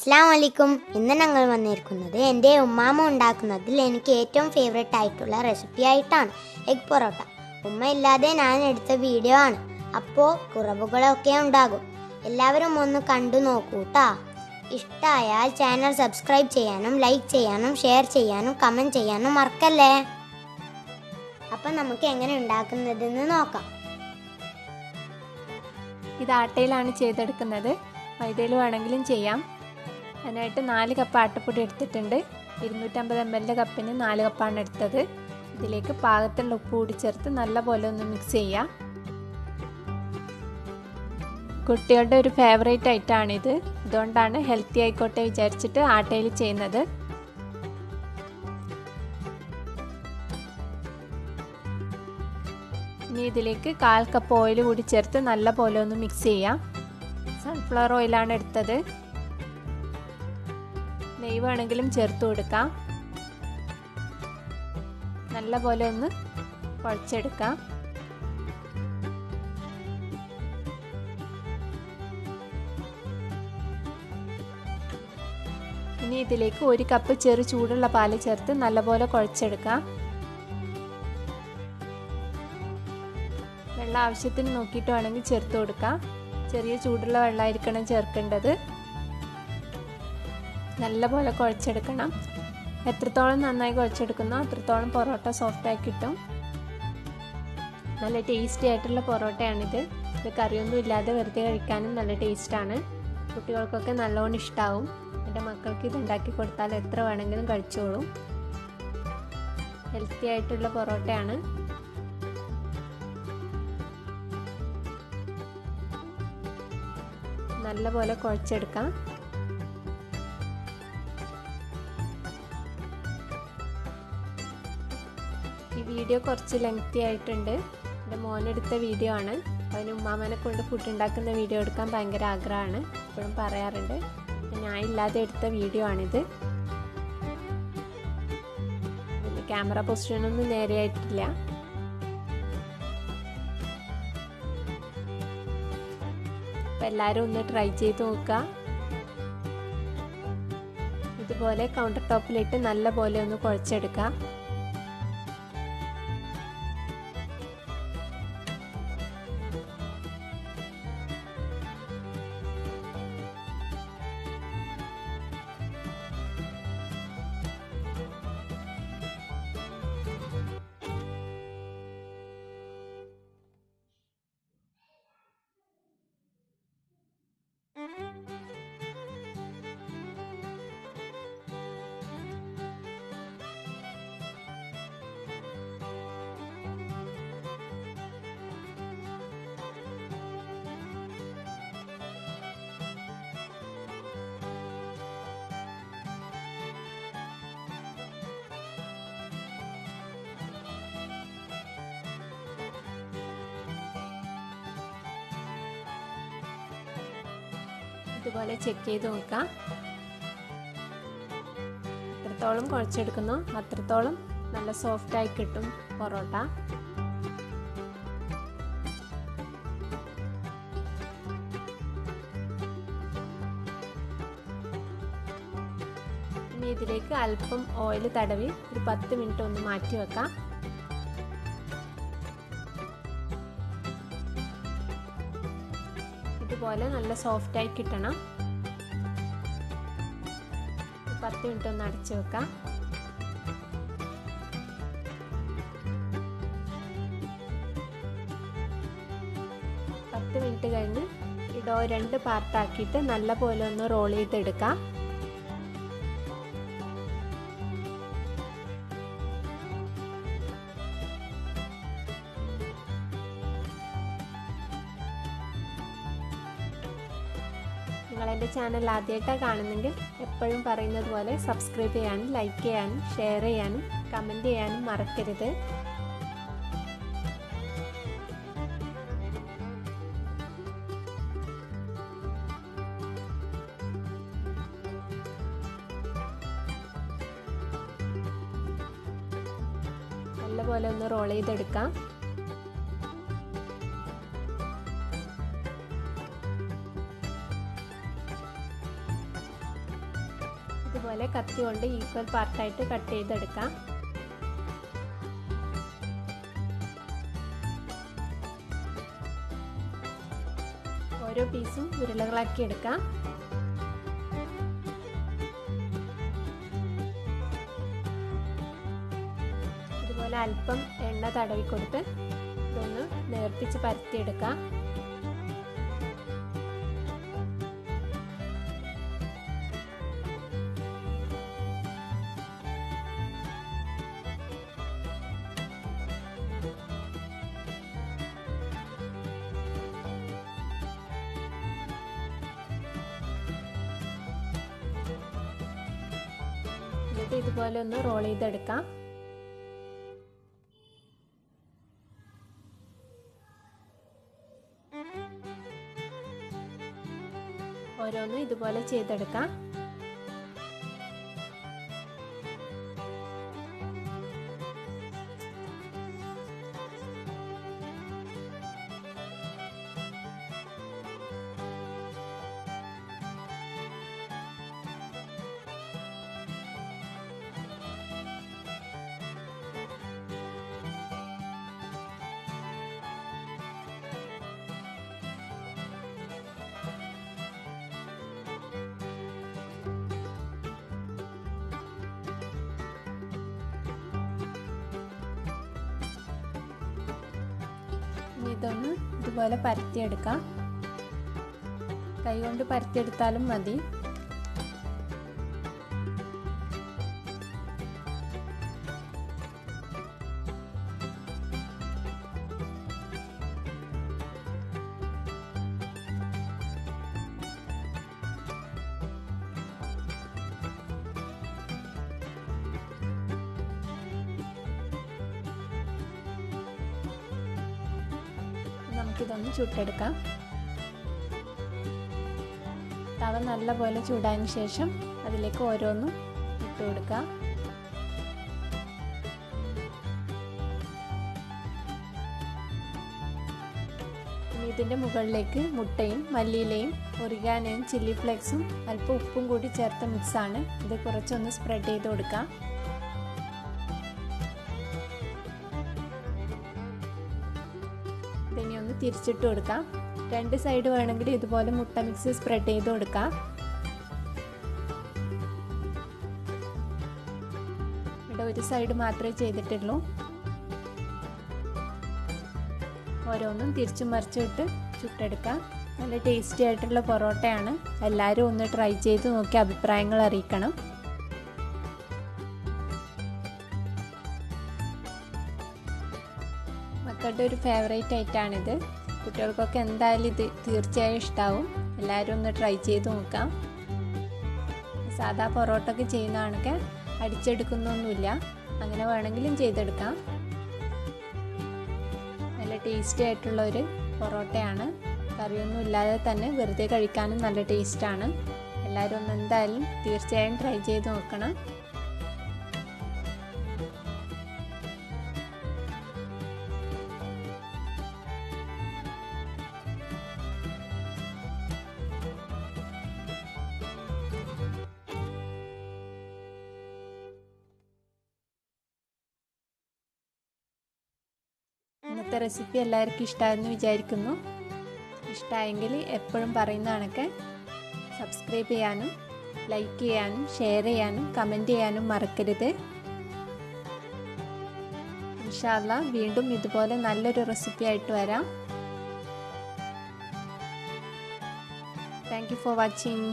അസ്സലാമു അലൈക്കും. ഇന്ന് ഞങ്ങൾ വന്നിരിക്കുന്നത് എൻ്റെ ഉമ്മാമ ഉണ്ടാക്കുന്നതിൽ എനിക്ക് ഏറ്റവും ഫേവറേറ്റ് ആയിട്ടുള്ള റെസിപ്പി ആയിട്ടാണ്. എഗ് പൊറോട്ട. ഉമ്മ ഇല്ലാതെ ഞാൻ എടുത്ത വീഡിയോ ആണ്. അപ്പോൾ കുറവുകളൊക്കെ ഉണ്ടാകും. എല്ലാവരും ഒന്ന് കണ്ടു നോക്കൂട്ടാ. ഇഷ്ടമായാൽ ചാനൽ സബ്സ്ക്രൈബ് ചെയ്യാനും ലൈക്ക് ചെയ്യാനും ഷെയർ ചെയ്യാനും കമൻറ്റ് ചെയ്യാനും മറക്കല്ലേ. അപ്പം നമുക്ക് എങ്ങനെ ഉണ്ടാക്കുന്നതെന്ന് നോക്കാം. ഇത് ആട്ടയിലാണ് ചെയ്തെടുക്കുന്നത്. മൈദയിൽ വേണമെങ്കിലും ചെയ്യാം. അതിനായിട്ട് 4 കപ്പ് ആട്ടപ്പൊടി എടുത്തിട്ടുണ്ട്. 250 ml കപ്പിന് 4 കപ്പാണ് എടുത്തത്. ഇതിലേക്ക് പാകത്തിലുള്ള ഉപ്പ് കൂടി ചേർത്ത് നല്ലപോലെ ഒന്ന് മിക്സ് ചെയ്യാം. കുട്ടികളുടെ ഒരു ഫേവറേറ്റ് ഐറ്റമാണിത്. അതുകൊണ്ടാണ് ഹെൽത്തി ആയിക്കോട്ടെ വിചാരിച്ചിട്ട് ആട്ടയിൽ ചെയ്യുന്നത്. ഇനി ഇതിലേക്ക് 1/4 കപ്പ് ഓയിൽ കൂടി ചേർത്ത് നല്ലപോലെ ഒന്ന് മിക്സ് ചെയ്യാം. സൺഫ്ലവർ ഓയിലാണ് എടുത്തത്. നെയ്യ് വേണമെങ്കിലും ചേർത്ത് കൊടുക്കാം. നല്ലപോലെ ഒന്ന് കുഴച്ചെടുക്കാം. ഇനി ഇതിലേക്ക് 1 കപ്പ് ചെറു ചൂടുള്ള പാല് ചേർത്ത് നല്ലപോലെ കുഴച്ചെടുക്കാം. വെള്ളം ആവശ്യത്തിന് നോക്കിയിട്ട് വേണമെങ്കിൽ ചേർത്ത് കൊടുക്കാം. ചെറിയ ചൂടുള്ള വെള്ളമായിരിക്കണം ചേർക്കേണ്ടത്. നല്ലപോലെ കുഴച്ചെടുക്കണം. എത്രത്തോളം നന്നായി കുഴച്ചെടുക്കുന്നോ അത്രത്തോളം പൊറോട്ട സോഫ്റ്റായി കിട്ടും. നല്ല ടേസ്റ്റി ആയിട്ടുള്ള പൊറോട്ടയാണിത്. ഇത് കറിയൊന്നും ഇല്ലാതെ വെറുതെ കഴിക്കാനും നല്ല ടേസ്റ്റാണ്. കുട്ടികൾക്കൊക്കെ നല്ലോണം ഇഷ്ടമാവും. എൻ്റെ മക്കൾക്ക് ഇത് ഉണ്ടാക്കി കൊടുത്താൽ എത്ര വേണമെങ്കിലും കഴിച്ചോളും. ഹെൽത്തി ആയിട്ടുള്ള പൊറോട്ടയാണ്. നല്ലപോലെ കുഴച്ചെടുക്കാം. ഈ വീഡിയോ കുറച്ച് ലെങ്തി ആയിട്ടുണ്ട്. എൻ്റെ മോനെടുത്ത വീഡിയോ ആണ്. അവന് ഉമ്മാമനെ കൊണ്ട് ഫുഡ് ഉണ്ടാക്കുന്ന വീഡിയോ എടുക്കാൻ ഭയങ്കര ആഗ്രഹമാണ്. എപ്പോഴും പറയാറുണ്ട്. ഞാൻ ഇല്ലാതെ എടുത്ത വീഡിയോ ആണിത്. ക്യാമറ പൊസിഷനൊന്നും നേരെയായിട്ടില്ല. അപ്പോൾ എല്ലാവരും ഒന്ന് ട്രൈ ചെയ്ത് നോക്കുക. ഇതുപോലെ കൗണ്ടർ ടോപ്പിലിട്ട് നല്ലപോലെ ഒന്ന് കുഴച്ചെടുക്കുക. ഇതുപോലെ ചെക്ക് ചെയ്ത് നോക്കാം. എത്രത്തോളം കുഴച്ചെടുക്കുന്നോ അത്രത്തോളം നല്ല സോഫ്റ്റായി കിട്ടും പൊറോട്ട. ഇനി ഇതിലേക്ക് അല്പം ഓയിൽ തടവി ഒരു 10 മിനിറ്റ് ഒന്ന് മാറ്റി വെക്കാം. ഇതുപോലെ നല്ല സോഫ്റ്റായി കിട്ടണം. 10 മിനിറ്റ് ഒന്ന് അടച്ചു വെക്കാം. മിനിറ്റ് കഴിഞ്ഞ് ഈ ഡോ 2 പാർട്ടാക്കിയിട്ട് നല്ലപോലെ ഒന്ന് റോൾ ചെയ്തെടുക്കാം. നിങ്ങൾ എൻ്റെ ചാനൽ ആദ്യമായിട്ടാണ് കാണുന്നെങ്കിൽ എപ്പോഴും പറയുന്നത് പോലെ സബ്സ്ക്രൈബ് ചെയ്യാനും ലൈക്ക് ചെയ്യാനും ഷെയർ ചെയ്യാനും കമൻറ്റ് ചെയ്യാനും മറക്കരുത്. നല്ലപോലെ ഒന്ന് റോൾ ചെയ്തെടുക്കാം. ഇതുപോലെ കത്തി കൊണ്ട് ഈക്വൽ പാർട്ടായിട്ട് കട്ട് ചെയ്തെടുക്കാം. ഓരോ പീസും ഉരുളകളാക്കി എടുക്കാം. ഇതുപോലെ അല്പം എണ്ണ തടവി കൊടുത്ത് ഇതൊന്ന് നേർപ്പിച്ച് പരത്തിയെടുക്കാം. എന്നിട്ട് ഇതുപോലെ ഒന്ന് റോൾ ചെയ്തെടുക്കാം. ഓരോന്നും ഇതുപോലെ ചെയ്തെടുക്കാം. ഇതൊന്ന് ഇതുപോലെ പരത്തിയെടുക്കാം. കൈകൊണ്ട് പരത്തിയെടുത്താലും മതി. നമുക്കിതൊന്ന് ചുട്ടെടുക്കാം. തവ നല്ലപോലെ ചൂടായതിന് ശേഷം അതിലേക്ക് ഓരോന്നും ഇട്ട് കൊടുക്കാം. ഇനി ഇതിൻ്റെ മുകളിലേക്ക് മുട്ടയും മല്ലിയിലയും ഒറിഗാനോയും ചില്ലി ഫ്ലേക്സും അല്പം ഉപ്പും കൂടി ചേർത്ത മിക്സാണ്. ഇത് കുറച്ചൊന്ന് സ്പ്രെഡ് ചെയ്ത് കൊടുക്കാം. ഇനി ഒന്ന് തിരിച്ചിട്ട് കൊടുക്കാം. രണ്ട് സൈഡ് വേണമെങ്കിൽ ഇതുപോലെ മുട്ട മിക്സ് സ്പ്രെഡ് ചെയ്ത് കൊടുക്കാം. ഇവിടെ ഒരു സൈഡ് മാത്രമേ ചെയ്തിട്ടുള്ളൂ. ഓരോന്നും തിരിച്ചും മറിച്ചിട്ട് ചുട്ടെടുക്കാം. നല്ല ടേസ്റ്റി ആയിട്ടുള്ള പൊറോട്ടയാണ്. എല്ലാവരും ഒന്ന് ട്രൈ ചെയ്ത് നോക്കി അഭിപ്രായങ്ങൾ അറിയിക്കണം. മക്കളുടെ ഒരു ഫേവറേറ്റ് ആയിട്ടാണിത്. കുട്ടികൾക്കൊക്കെ എന്തായാലും ഇത് തീർച്ചയായും ഇഷ്ടമാവും. എല്ലാവരും ഒന്ന് ട്രൈ ചെയ്ത് നോക്കാം. സാധാ പൊറോട്ടയൊക്കെ ചെയ്യുന്നതാണൊക്കെ അടിച്ചെടുക്കുന്നൊന്നുമില്ല. അങ്ങനെ വേണമെങ്കിലും ചെയ്തെടുക്കാം. നല്ല ടേസ്റ്റി ആയിട്ടുള്ള ഒരു പൊറോട്ടയാണ്. കറിയൊന്നും ഇല്ലാതെ തന്നെ വെറുതെ കഴിക്കാനും നല്ല ടേസ്റ്റാണ്. എല്ലാവരും ഒന്ന് എന്തായാലും തീർച്ചയായും ട്രൈ ചെയ്ത് നോക്കണം. ഇന്നത്തെ റെസിപ്പി എല്ലാവർക്കും ഇഷ്ടമായെന്ന് വിചാരിക്കുന്നു. ഇഷ്ടമായെങ്കിൽ എപ്പോഴും പറയുന്ന കണക്ക് സബ്സ്ക്രൈബ് ചെയ്യാനും ലൈക്ക് ചെയ്യാനും ഷെയർ ചെയ്യാനും കമൻറ്റ് ചെയ്യാനും മറക്കരുത്. ഇൻഷാ അല്ലാഹ് വീണ്ടും ഇതുപോലെ നല്ലൊരു റെസിപ്പി ആയിട്ട് വരാം. Thank you for watching.